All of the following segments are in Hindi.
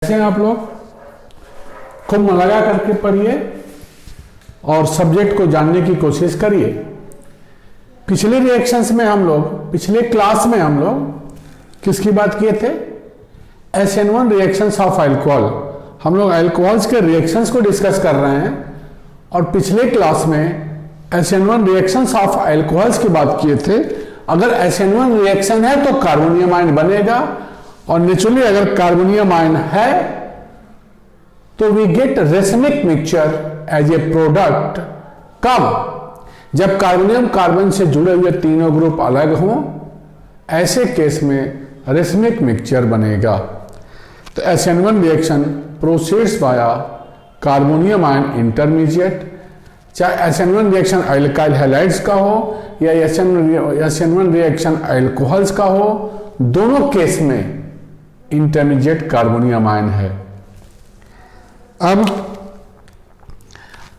कैसे हैं आप लोग? खूब मन लगा करके पढ़िए और सब्जेक्ट को जानने की कोशिश करिए। पिछले रिएक्शंस में पिछले क्लास में हम लोग किसकी बात किए थे? SN1 reactions of alcohol. हम लोग अल्कोहल्स के रिएक्शंस को डिस्कस कर रहे हैं और पिछले क्लास में SN1 रिएक्शंस ऑफ अल्कोहल्स की बात किए थे। अगर SN1 रिएक्शन है तो कार्बोनियम आयन बनेगा और नेचुरली अगर कार्बोनियम आयन है तो we get racemic mixture as a product. कब? जब कार्बोनियम कार्बन से जुड़े हुए तीनों ग्रुप अलग हों, ऐसे केस में रेसमिक मिक्सचर बनेगा। तो SN1 reaction proceeds via carbonium ion intermediate. चाहे SN1 रिएक्शन अल्काइल हैलाइड्स का हो या SN1 रिएक्शन अल्कोहल्स का हो, दोनों केस में इंटरमीडिएट कार्बोनियम आयन है। अब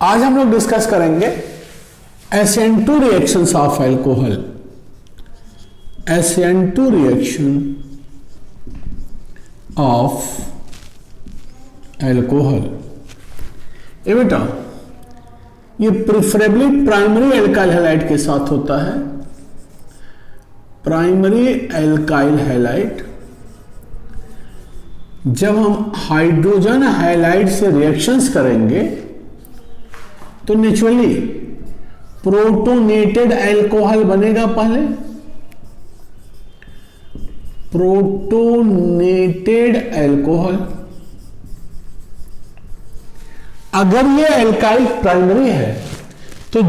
आज हम लोग डिस्कस करेंगे SN2 reactions of alcohol. SN2 reaction of alcohol. ये बेटा, ये प्रिफरेबली प्राइमरी अल्काइल हैलाइड के साथ होता है। Primary alkyl halide. जब हम हाइड्रोजन हैलाइड से रिएक्शंस करेंगे तो नेचुरली प्रोटोनेटेड अल्कोहल बनेगा। पहले प्रोटोनेटेड अल्कोहल। अगर ये अल्काइल प्राइमरी है तो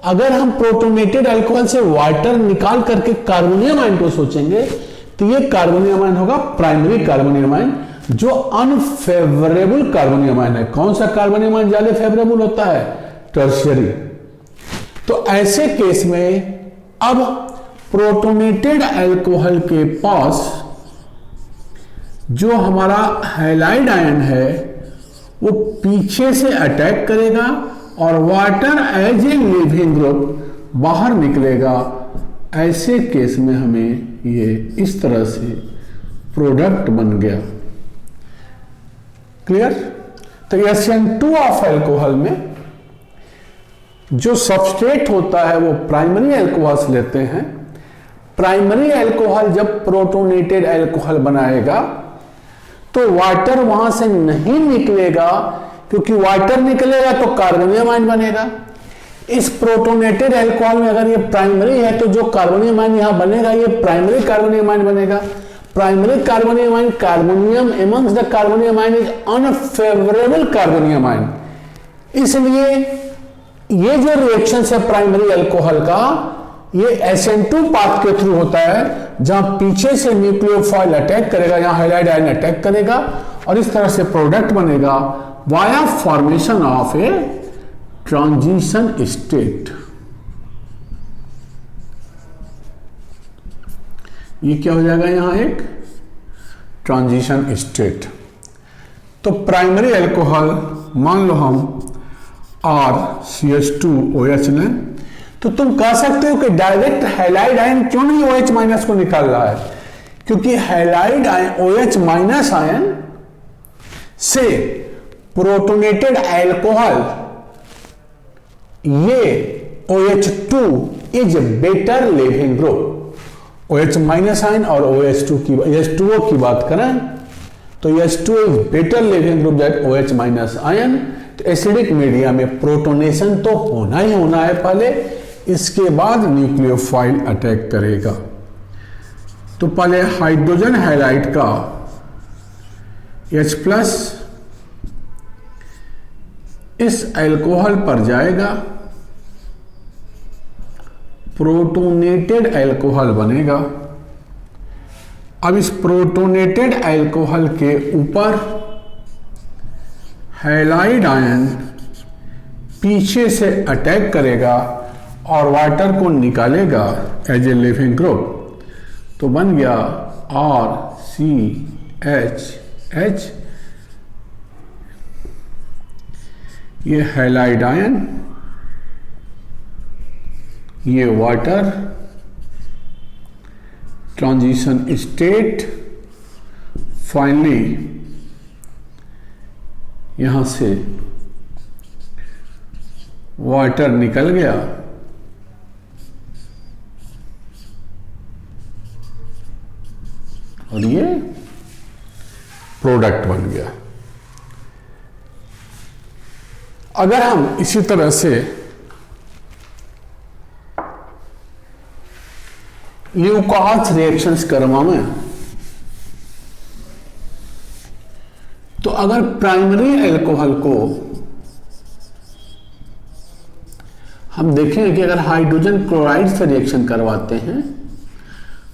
अगर हम प्रोटोनेटेड अल्कोहल से वाटर निकाल करके कार्बोनियम आयन को सोचेंगे तो ये कार्बोनियम आयन होगा प्राइमरी कार्बोनियम आयन, जो अनफेवरेबल कार्बोनियम आयन है। कौन सा कार्बोनियम आयन ज्यादा फेवरेबल होता है? टर्शियरी। तो ऐसे केस में अब प्रोटोनेटेड अल्कोहल के पास जो हमारा हैलाइड आयन है वो पीछे से अटैक करेगा और water as a living group बाहर निकलेगा। ऐसे केस में हमें ये इस तरह से प्रोडक्ट बन गया। क्लियर? तो SN2 ऑफ अल्कोहल में जो सबस्ट्रेट होता है वो प्राइमरी अल्कोहल्स लेते हैं। प्राइमरी अल्कोहल जब प्रोटोनेटेड अल्कोहल बनाएगा तो वाटर वहां से नहीं निकलेगा, क्योंकि वाटर निकलेगा तो कार्बोनियम आयन बनेगा। इस प्रोटोनेटेड अल्कोहल में अगर ये प्राइमरी है तो जो कार्बोनियम आयन यहां बनेगा ये प्राइमरी कार्बोनियम आयन बनेगा। Primary carbonium ion, carbonium amongst the carbonium ion is unfavourable carbonium ion. इसलिए ये जो रिएक्शन है प्राइमरी अल्कोहल का, ये SN2 पाथ के थ्रू होता है, जहां पीछे से न्यूक्लियोफाइल अटैक करेगा, यहां हाइलाइड आयन अटैक करेगा और इस तरह से प्रोडक्ट बनेगा via formation of a transition state. ये क्या हो जाएगा? यहां एक ट्रांजिशन स्टेट। तो प्राइमरी अल्कोहल मान लो हम RCH2OH लें तो तुम कह सकते हो कि डायरेक्ट हैलाइड आयन क्यों नहीं OH माइनस को निकाल रहा है? क्योंकि halide ion OH minus ion से प्रोटोनेटेड अल्कोहल ये OH2 is better living group. OH minus ion और H2O की बात करें तो H2 is better living group that OH minus ion. तो एसिडिक मीडिया में प्रोटोनेशन तो होना ही होना है पहले, इसके बाद न्यूक्लियोफाइल अटैक करेगा। तो पहले हाइड्रोजन हैलाइड का H+ इस अल्कोहल पर जाएगा, प्रोटोनेटेड अल्कोहल बनेगा। अब इस प्रोटोनेटेड अल्कोहल के ऊपर हैलाइड आयन पीछे से अटैक करेगा और वाटर को निकालेगा एज ए लिविंग ग्रुप। तो बन गया RCHH। ये हैलाइड आयन, ये वाटर, ट्रांजिशन स्टेट, फाइनली यहां से वाटर निकल गया और ये प्रोडक्ट बन गया। अगर हम इसी तरह से ल्यूकास रिएक्शंस करवाएं तो अगर प्राइमरी अल्कोहल को हम देखें कि अगर हाइड्रोजन क्लोराइड से रिएक्शन करवाते हैं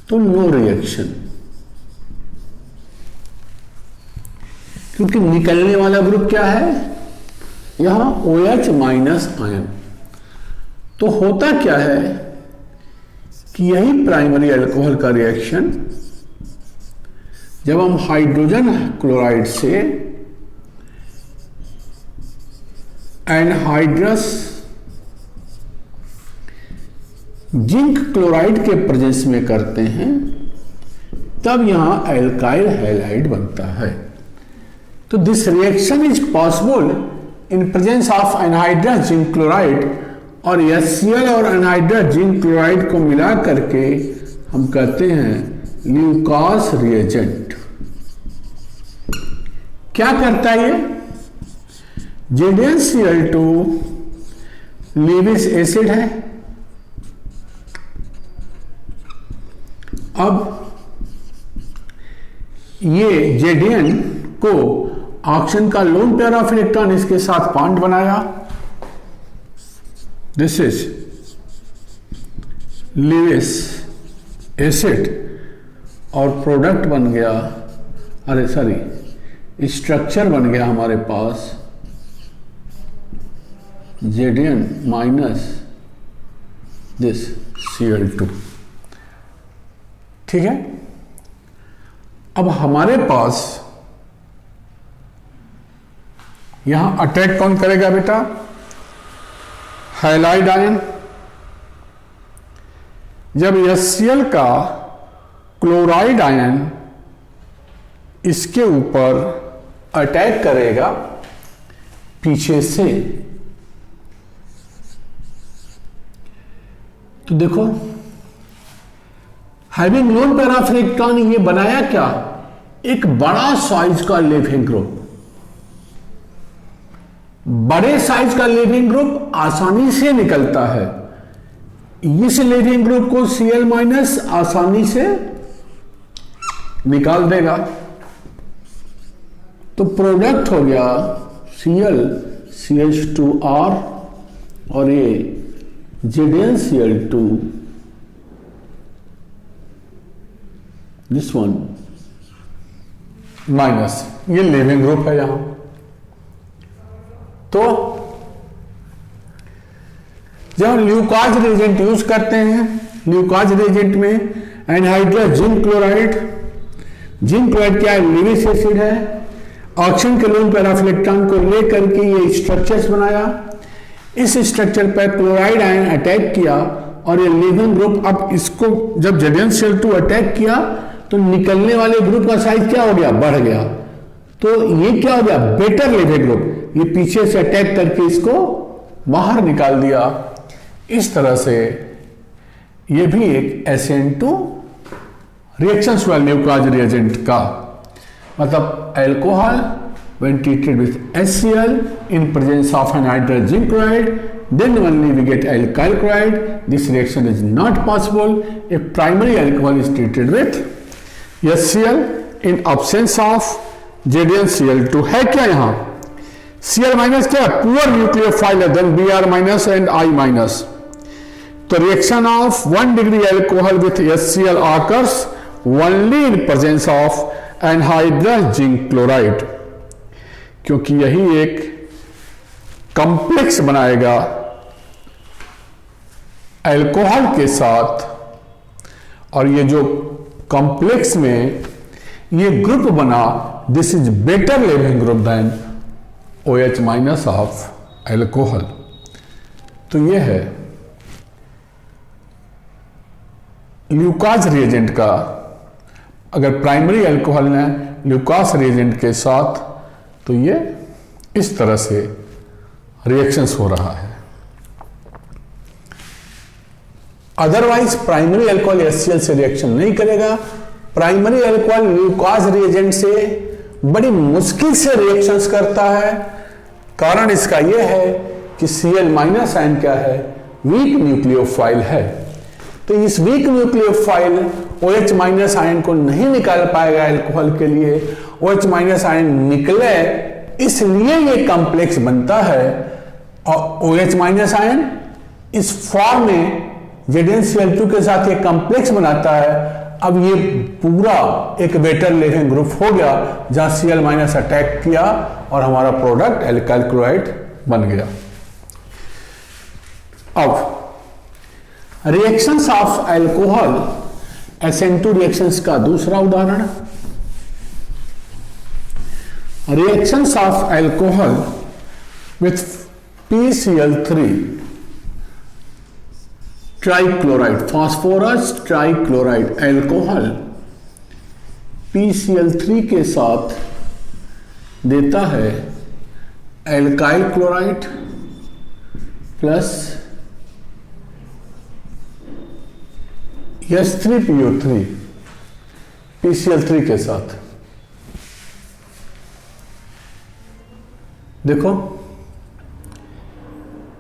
तो नो रिएक्शन, क्योंकि निकलने वाला ग्रुप क्या है, यहां OH माइनस आयन। तो होता क्या है कि यही प्राइमरी अल्कोहल का रिएक्शन जब हम हाइड्रोजन क्लोराइड से एनहाइड्रस जिंक क्लोराइड के प्रेजेंस में करते हैं तब यहां एल्काइल हैलाइड बनता है। तो this reaction is possible in presence of anhydrous zinc chloride, और HCl और एनहाइड्रस जिंक क्लोराइड को मिला करके हम कहते हैं ल्यूकास रिएजेंट। क्या करता है ये? ZnCl2 लीविस एसिड है। अब ये Zn को ऑक्सीजन का लोन पेयर ऑफ इलेक्ट्रॉन इसके साथ बॉन्ड बनाया, दिस इज लीविस एसिड, और प्रोडक्ट बन गया, अरे सॉरी स्ट्रक्चर बन गया हमारे पास Zn माइनस दिस Cl2। ठीक है, अब हमारे पास यहां अटैक कौन करेगा बेटा? Halide ion. जब HCl का क्लोराइड आयन इसके ऊपर अटैक करेगा पीछे से, तो देखो having lone pair of electron, ये बनाया क्या? एक बड़ा साइज का लेविंग ग्रुप। बड़े साइज का लेविंग ग्रुप आसानी से निकलता है, इस लेविंग ग्रुप को Cl माइनस आसानी से निकाल देगा। तो प्रोडक्ट हो गया Cl CH2R और ये ZnCl2, दिस वन माइनस, ये लेविंग ग्रुप है यहां। तो जब हम ल्यूकास रिएजेंट यूज करते हैं, ल्यूकास रिएजेंट में anhydrous zinc chloride, zinc chloride क्या है? लीविस एसिड है। ऑक्सीजन के लोन पेयर ऑफ इलेक्ट्रॉन को लेकर के ये स्ट्रक्चर्स बनाया, इस स्ट्रक्चर पर क्लोराइड आयन अटैक किया और ये लेविंग ग्रुप, अब इसको जब ZnCl2 अटैक किया तो निकलने वाले ग्रुप का साइज क्या हो गया? बढ़ गया। तो ये क्या हो गया? बेटर लेविंग ग्रुप, ये पीछे से अटैक करके इसको बाहर निकाल दिया। इस तरह से ये भी एक SN2 रिएक्शन हुआ ल्यूकास रिएजेंट का, मतलब alcohol when treated with HCl in presence of anhydrous zinc chloride, then only we get alkyl chloride. This reaction is not possible if primary alcohol is treated with HCl in absence of ZnCl2। है क्या यहाँ? Cl माइनस क्या है? पुअर न्यूक्लियोफाइल है, then Br minus and I minus. तो reaction of 1 degree alcohol with HCl occurs only in presence of anhydrous zinc chloride, क्योंकि यही एक कॉम्प्लेक्स बनाएगा अल्कोहल के साथ, और ये जो कॉम्प्लेक्स में ये ग्रुप बना, this is better living group than OH minus of alcohol. तो ये है ल्यूकास रिएजेंट का, अगर प्राइमरी अल्कोहल ने ल्यूकास रिएजेंट के साथ, तो ये इस तरह से रिएक्शंस हो रहा है। अदरवाइज प्राइमरी अल्कोहल HCl से रिएक्शन नहीं करेगा। प्राइमरी अल्कोहल ल्यूकास रिएजेंट से बड़ी मुश्किल से रिएक्शंस करता है। कारण इसका यह है कि Cl- आयन क्या है, वीक न्यूक्लियोफाइल है। तो इस वीक न्यूक्लियोफाइल OH- आयन को नहीं निकाल पाएगा अल्कोहल के लिए। OH- आयन निकले इसलिए ये कॉम्प्लेक्स बनता है और OH- आयन इस फॉर्म में ZnCl2 के साथ ये कॉम्प्लेक्स बनाता है। अब ये पूरा एक बेटर लिविंग ग्रुप हो गया जहां Cl- अटैक किया और हमारा प्रोडक्ट एल्काइल क्लोराइड बन गया। अब reactions of alcohol SN2 reactions का दूसरा उदाहरण, reactions of alcohol with PCl3 trichloride, phosphorus trichloride alcohol PCl3 के साथ देता है alkyl chloride plus H3PO3 PCl3 के साथ। देखो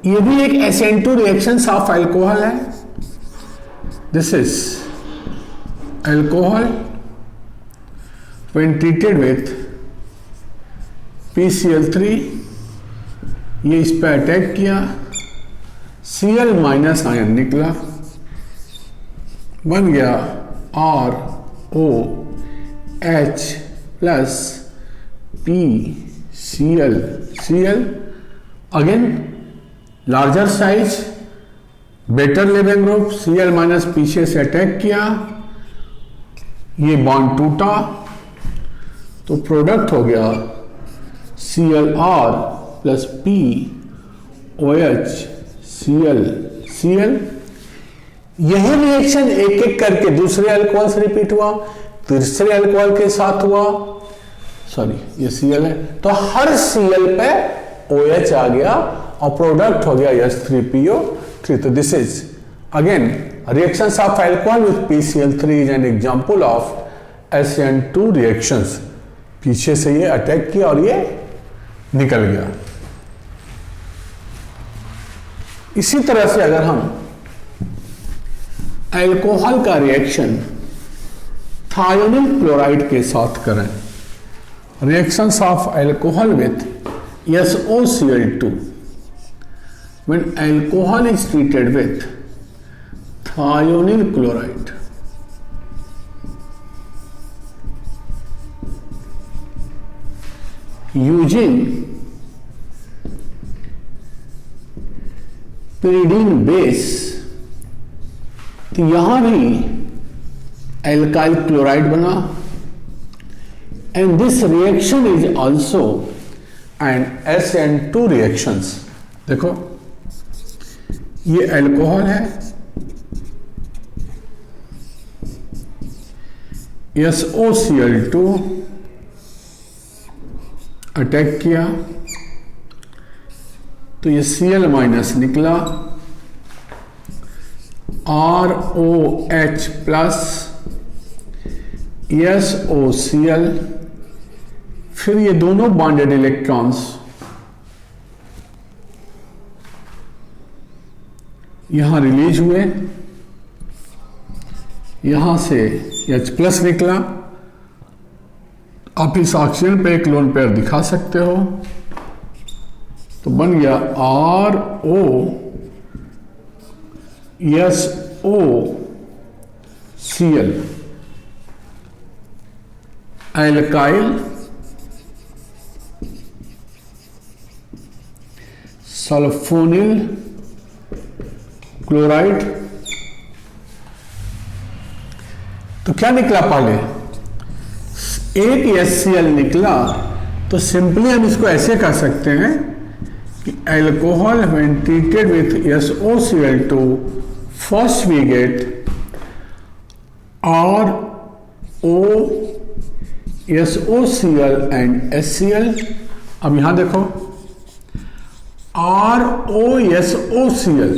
ये भी एक SN2 रिएक्शंस ऑफ अल्कोहल है। This is alcohol when treated with PCl3, ये इस पर अटैक किया, Cl- आयन निकला, बन गया ROH plus PCl, Cl again larger size better living group, Cl- पीछे से अटैक किया, ये बॉन्ड टूटा तो प्रोडक्ट हो गया ClR प्लस POH Cl। यही रिएक्शन एक एक करके दूसरे अल्कोहल से रिपीट हुआ, तीसरे अल्कोहल के साथ हुआ, सॉरी ये Cl है तो हर Cl पे OH आ गया और प्रोडक्ट हो गया H3PO3। तो this is again reactions of alcohol with PCl3 is an example of SN2 reactions. पीछे से ये अटैक किया और ये निकल गया। इसी तरह से अगर हम अल्कोहल का रिएक्शन थायोनिल क्लोराइड के साथ करें, reactions of alcohol with SOCl2 when alcohol is treated with thionyl chloride, using pyridine base, तो यहां भी alkyl chloride बना, and this reaction is also an SN2 reactions। देखो ये अल्कोहल है, SOCl2 अटैक किया तो ये Cl- निकला, ROH प्लस SOCl, फिर ये दोनों बॉन्डेड इलेक्ट्रॉन्स यहां रिलीज हुए, यहां से H प्लस निकला। आप इस ऑक्सीजन पे एक लोन पेयर दिखा सकते हो तो बन गया ROSOCl एल्काइल सल्फोनिल क्लोराइड। तो क्या निकला पहले, एक HCl निकला, तो सिंपली हम इसको ऐसे कह सकते हैं कि alcohol when treated with SOCl2 first we get ROSOCl and HCl अब यहां देखो ROSOCl,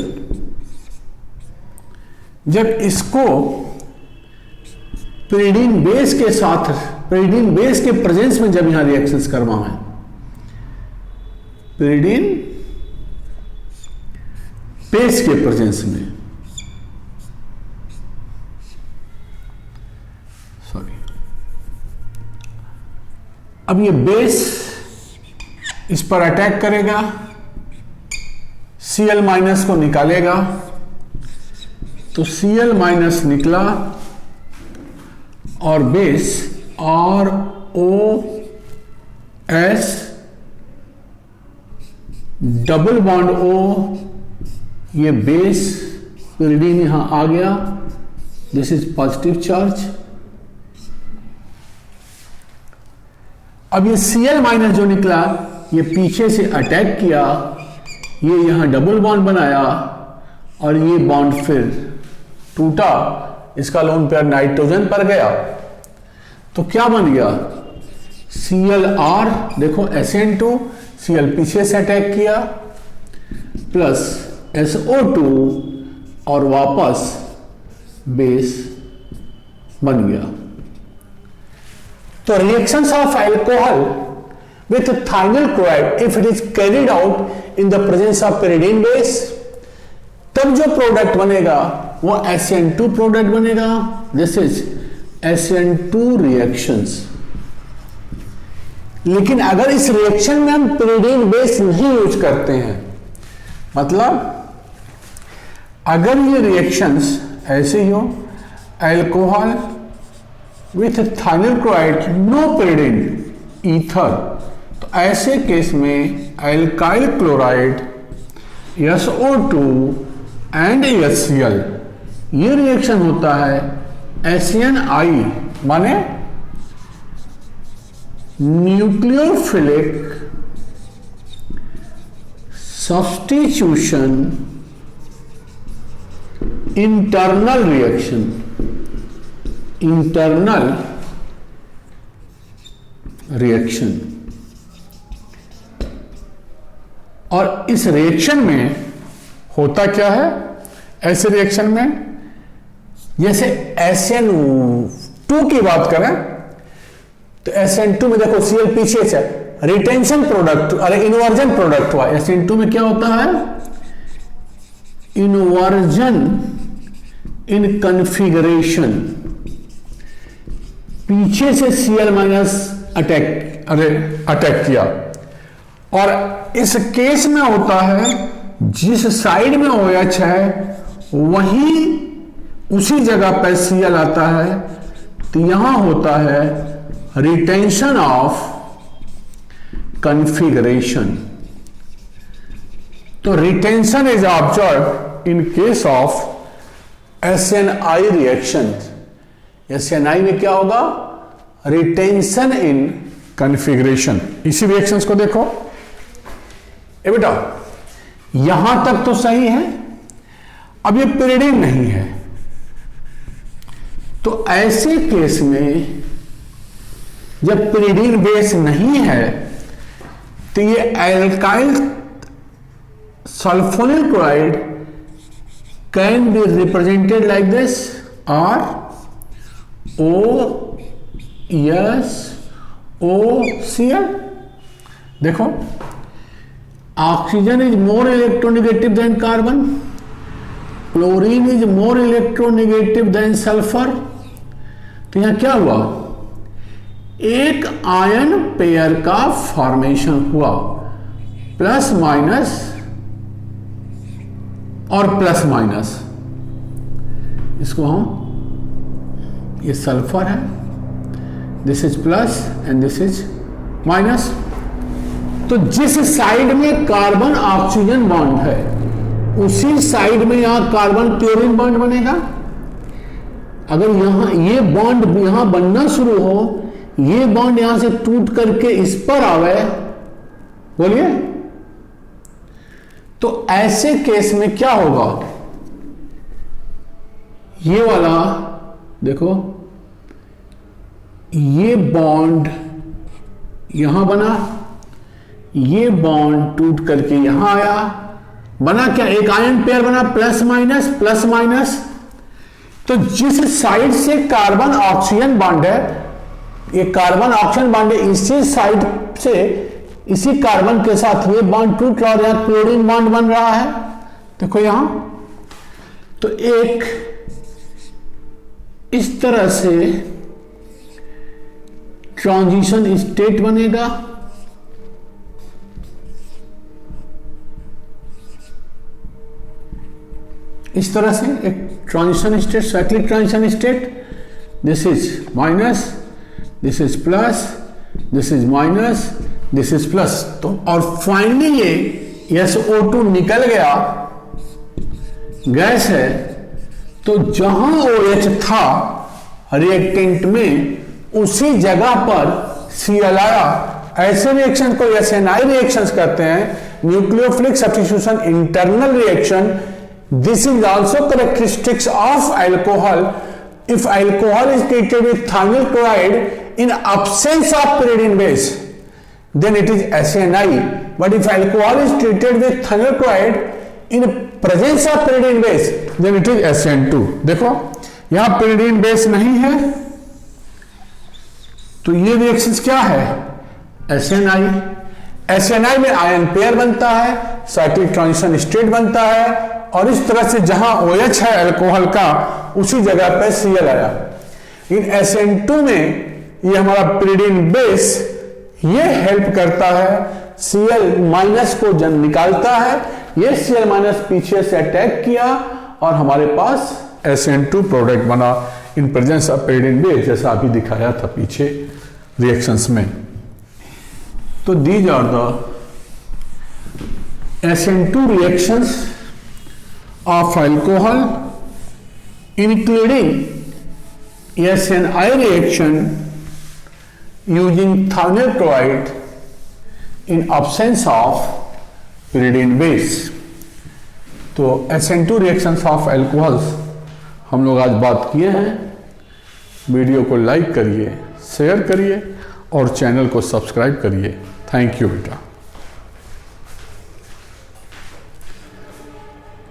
जब इसको pyridine बेस के साथ, pyridine बेस के प्रेजेंस में जब यहां रिएक्शंस करवाएं, pyridine बेस के प्रेजेंस में, सॉरी, अब ये बेस इस पर अटैक करेगा, Cl माइनस को निकालेगा, तो Cl माइनस निकला और base ROS double bond O, ये बेस pyridine यहां आ गया, दिस इज पॉजिटिव चार्ज। अब ये Cl माइनस जो निकला, ये पीछे से अटैक किया, ये यहां डबल बॉन्ड बनाया और ये बॉन्ड फिर टूटा, इसका लोन पेयर नाइट्रोजन पर गया, तो क्या बन गया ClR, देखो SN2, Cl पीछे से अटैक किया, प्लस SO2 और वापस बेस बन गया। तो reactions of alcohol with thionyl chloride, if it is carried out in the presence of pyridine base, तब जो प्रोडक्ट बनेगा वो SN2 प्रोडक्ट बनेगा। This is SN2 reactions. लेकिन अगर इस रिएक्शन में हम pyridine बेस नहीं यूज करते हैं, मतलब अगर ये रिएक्शंस ऐसे ही हो, alcohol with thionyl chloride, no pyridine, ether, तो ऐसे केस में alkyl chloride SO2 and HCl, ये रिएक्शन होता है SNI, माने nucleophilic substitution internal reaction, internal reaction. और इस रिएक्शन में होता क्या है, ऐसे रिएक्शन में जैसे SN2 की बात करें तो SN2 में देखो Cl पीछे से रिटेंशन प्रोडक्ट, अरे इन्वर्जन प्रोडक्ट हुआ। SN2 में क्या होता है, इन्वर्जन इन कन्फिगरेशन, पीछे से Cl माइनस अटैक किया, और इस केस में होता है जिस साइड में OH है वहीं उसी जगह पर Cl आता है, तो यहां होता है रिटेंशन ऑफ कन्फिगरेशन। तो retention is observe in case of SNI reaction. SNI में क्या होगा, रिटेंशन इन कन्फिगरेशन। इसी रिएक्शंस को देखो, ए बेटा यहां तक तो सही है। अब ये pyridine नहीं है, तो ऐसे केस में जब pyridine बेस नहीं है तो ये alkyl sulphonyl chloride can be represented like this, ROSOCl। देखो oxygen is more electronegative than carbon, chlorine is more electronegative than sulphur. तो यहां क्या हुआ, एक आयन पेयर का फॉर्मेशन हुआ, प्लस माइनस और प्लस माइनस। इसको हम, ये सल्फर है, this is plus and this is minus. तो जिस साइड में कार्बन ऑक्सीजन बॉन्ड है उसी साइड में यहां कार्बन क्लोरीन बॉन्ड बनेगा। अगर यहां ये बॉन्ड यहां बनना शुरू हो, ये बॉन्ड यहां से टूट करके इस पर आवे, बोलिए, तो ऐसे केस में क्या होगा, ये वाला देखो, ये बॉन्ड यहां बना, ये बॉन्ड टूट करके यहां आया, बना क्या, एक आयन पेयर बना, प्लस माइनस प्लस माइनस। तो जिस साइड से कार्बन ऑक्सीजन बॉन्ड है, ये कार्बन ऑक्सीजन बॉन्ड है, इसी साइड से इसी कार्बन के साथ ये बॉन्ड टूट रहा है और यहां क्लोरीन बॉन्ड बन रहा है। देखो यहां तो एक इस तरह से ट्रांजिशन स्टेट बनेगा, इस तरह से एक transition state, cyclic transition state. This is minus, this is plus, this is minus, this is plus. तो और फाइनली ये SO2 निकल गया, गैस है। तो जहां OH था रिएक्टेंट में, उसी जगह पर Cl आया। ऐसे रिएक्शन को SNI रिएक्शंस कहते हैं, nucleophilic substitution internal reaction. This is also characteristics of alcohol. If alcohol is treated with thionyl chloride in absence of pyridine base, then it is SNI. But if alcohol is treated with thionyl chloride in presence of pyridine base, then it is SN2. देखो यहां pyridine base नहीं है, तो ये रिएक्शंस क्या है, SNI। SNI में आयन पेयर बनता है, साइक्लिक ट्रांजिशन स्टेट बनता है, और इस तरह से जहां OH है अल्कोहल का, उसी जगह पे Cl आया। इन SN2 में ये हमारा pyridine बेस ये हेल्प करता है, Cl माइनस को जन निकालता है, ये Cl माइनस पीछे से अटैक किया और हमारे पास SN2 प्रोडक्ट बना in presence of pyridine base, जैसा अभी दिखाया था पीछे रिएक्शंस में। तो these are the SN2 reactions of alcohol, including SNI reaction using thionyl chloride in absence of pyridine base। तो SN2 reactions of alcohols हम लोग आज बात किए हैं। वीडियो को लाइक करिए, शेयर करिए और चैनल को सब्सक्राइब करिए। थैंक यू बेटा।